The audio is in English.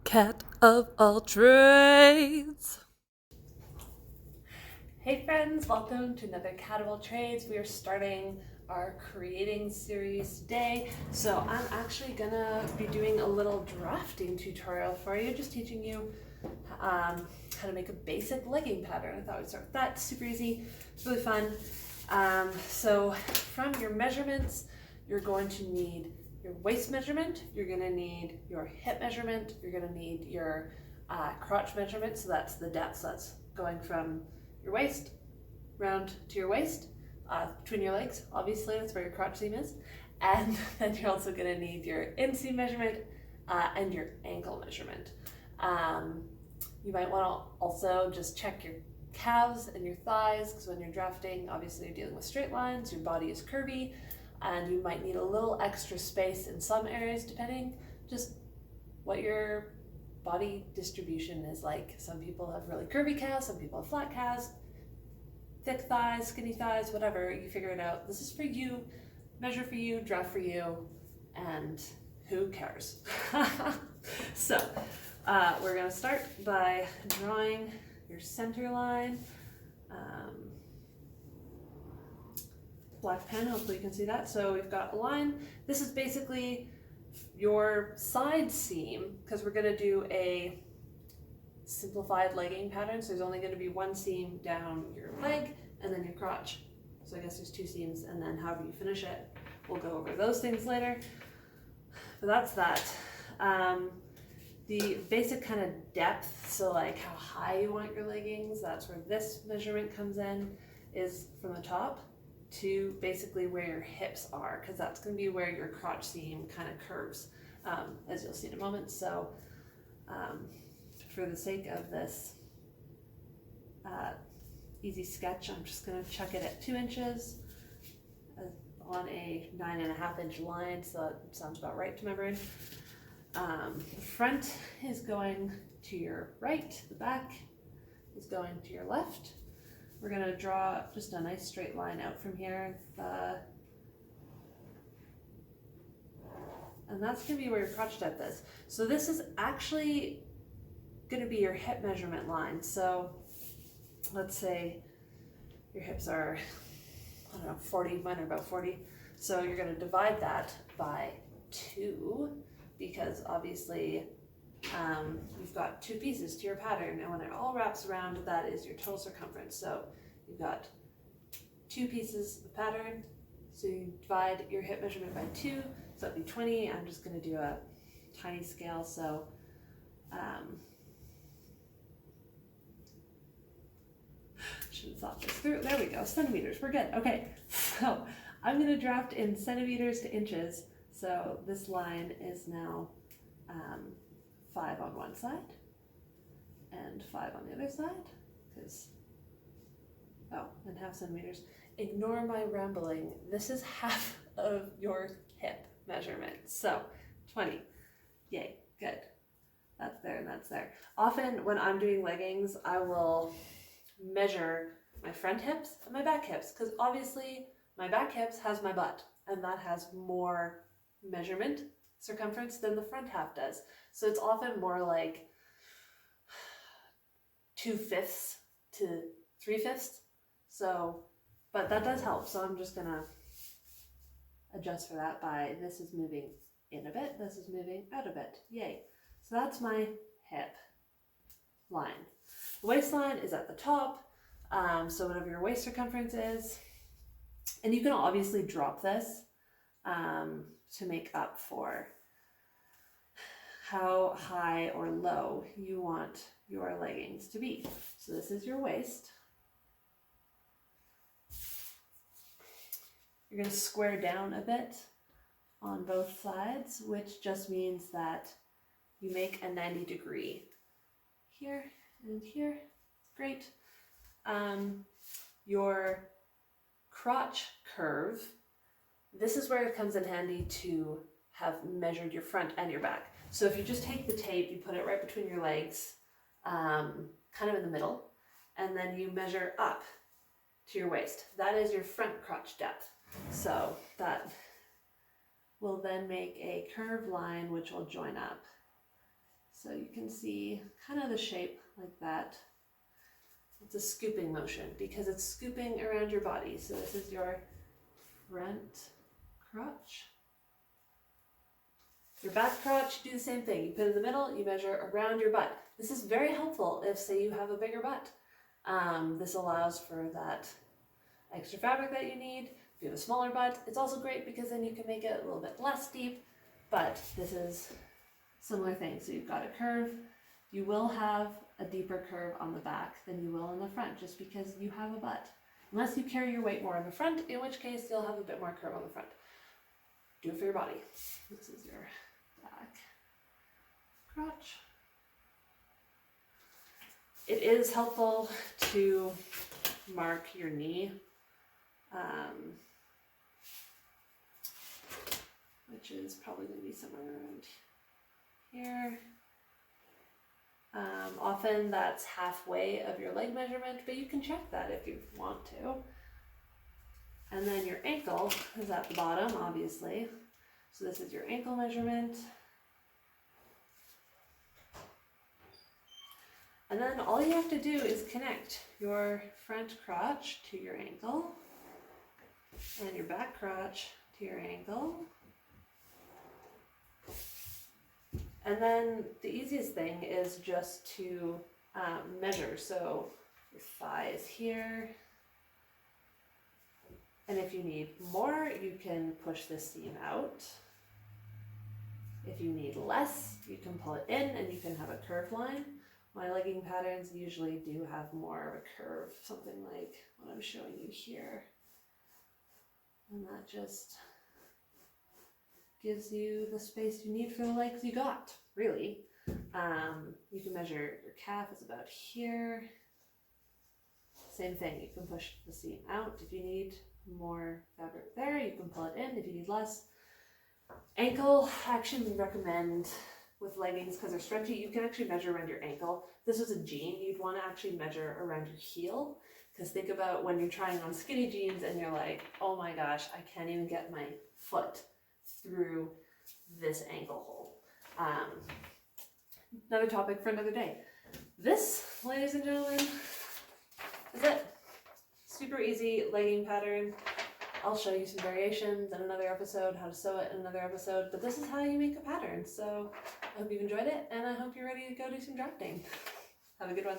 Cat of all trades. Hey friends, welcome to another Cat of all trades. We are starting our creating series today. So I'm actually gonna be doing a little drafting tutorial for you, just teaching you how to make a basic legging pattern. I thought we'd start with that. Super easy, it's really fun. So from your measurements, you're going to need your waist measurement, you're gonna need your hip measurement, you're gonna need your crotch measurement, so that's the depth, so that's going from your waist round to your waist, between your legs, obviously, that's where your crotch seam is. And then you're also gonna need your inseam measurement and your ankle measurement. You might wanna also just check your calves and your thighs, because when you're drafting, obviously you're dealing with straight lines, your body is curvy, and you might need a little extra space in some areas depending just what your body distribution is like. Some people have really curvy calves, some people have flat calves, thick thighs, skinny thighs, whatever, you figure it out. This is for you, measure for you, draft for you, and who cares? So we're gonna start by drawing your center line. Black pen, hopefully you can see that. So we've got a line. This is basically your side seam, because we're gonna do a simplified legging pattern. So there's only gonna be one seam down your leg and then your crotch. So I guess there's two seams, and then however you finish it, we'll go over those things later. But that's that. The basic kind of depth, so like how high you want your leggings, that's where this measurement comes in, is from the top to basically where your hips are, because that's going to be where your crotch seam kind of curves, as you'll see in a moment. So for the sake of this easy sketch, I'm just going to chuck it at 2 inches on a 9.5 inch line, so that sounds about right to my brain. The front is going to your right, the back is going to your left. We're going to draw just a nice straight line out from here. And that's going to be where your crotch depth is. So this is actually going to be your hip measurement line. So let's say your hips are, I don't know, 40, mine are about 40. So you're going to divide that by 2, because obviously you've got 2 pieces to your pattern, and when it all wraps around, that is your total circumference. So you've got 2 pieces of pattern, so you divide your hip measurement by 2, so that'd be 20. I'm just going to do a tiny scale, so should have thought this through. There we go, centimeters, we're good. Okay, so I'm going to draft in centimeters to inches. So this line is now 5 on one side and 5 on the other side, because, and half centimeters. Ignore my rambling. This is half of your hip measurement. So 20, yay, good. That's there and that's there. Often when I'm doing leggings, I will measure my front hips and my back hips, because obviously my back hips has my butt, and that has more measurement circumference than the front half does. So it's often more like 2/5 to 3/5. So, but that does help. So I'm just gonna adjust for that by, this is moving in a bit, this is moving out a bit. Yay. So that's my hip line. The waistline is at the top. So whatever your waist circumference is, and you can obviously drop this to make up for how high or low you want your leggings to be. So this is your waist. You're going to square down a bit on both sides, which just means that you make a 90-degree here and here. Great. Your crotch curve, this is where it comes in handy to have measured your front and your back. So if you just take the tape, you put it right between your legs, kind of in the middle, and then you measure up to your waist. That is your front crotch depth. So that will then make a curved line which will join up. So you can see kind of the shape like that. It's a scooping motion because it's scooping around your body. So this is your front crotch. Your back crotch, do the same thing. You put it in the middle, you measure around your butt. This is very helpful if, say, you have a bigger butt. This allows for that extra fabric that you need. If you have a smaller butt, it's also great because then you can make it a little bit less deep, but this is similar thing. So you've got a curve. You will have a deeper curve on the back than you will in the front just because you have a butt. Unless you carry your weight more in the front, in which case you'll have a bit more curve on the front. Do it for your body. This is your back crotch. It is helpful to mark your knee, which is probably going to be somewhere around here. Often that's halfway of your leg measurement, but you can check that if you want to. And then your ankle is at the bottom, obviously. So this is your ankle measurement. And then all you have to do is connect your front crotch to your ankle and your back crotch to your ankle. And then the easiest thing is just to measure. So your thigh is here. And if you need more, you can push this seam out. If you need less, you can pull it in and you can have a curved line. My legging patterns usually do have more of a curve, something like what I'm showing you here. And that just gives you the space you need for the legs you got, really. You can measure your calf is about here. Same thing, you can push the seam out if you need more fabric there. You can pull it in if you need less. Ankle, actually we recommend with leggings because they're stretchy, you can actually measure around your ankle. If this was a jean, you'd want to actually measure around your heel, because think about when you're trying on skinny jeans and you're like, oh my gosh, I can't even get my foot through this ankle hole. Another topic for another day. This, ladies and gentlemen, is it. Super easy legging pattern. I'll show you some variations in another episode, how to sew it in another episode, but this is how you make a pattern. So I hope you've enjoyed it, and I hope you're ready to go do some drafting. Have a good one.